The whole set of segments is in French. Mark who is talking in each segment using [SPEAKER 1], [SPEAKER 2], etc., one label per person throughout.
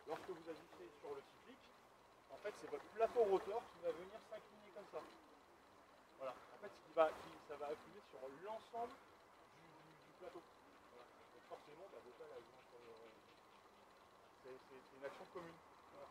[SPEAKER 1] lorsque vous agissez sur le cyclique, en fait, c'est votre plateau rotor qui va venir s'incliner comme ça. Voilà. En fait, ça va influer sur l'ensemble du plateau. Voilà. Donc forcément, déjà, là, c'est une action commune. Voilà.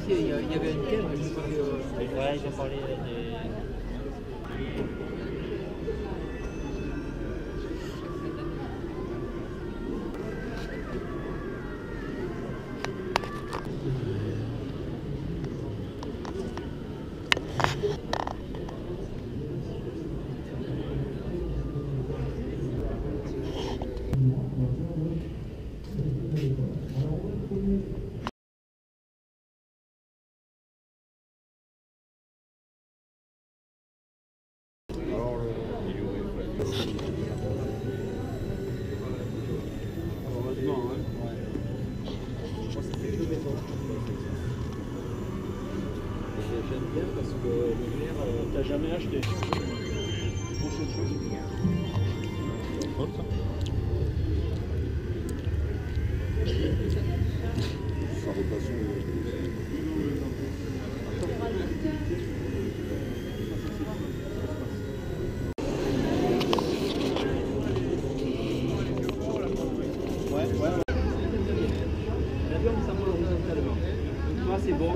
[SPEAKER 2] Il y avait une quête, je sais pas.
[SPEAKER 3] Ouais, ils ont parlé des.
[SPEAKER 2] J'aime bien parce que le verre, t'as jamais acheté. La viande, ça mange tellement. Donc toi, c'est bon.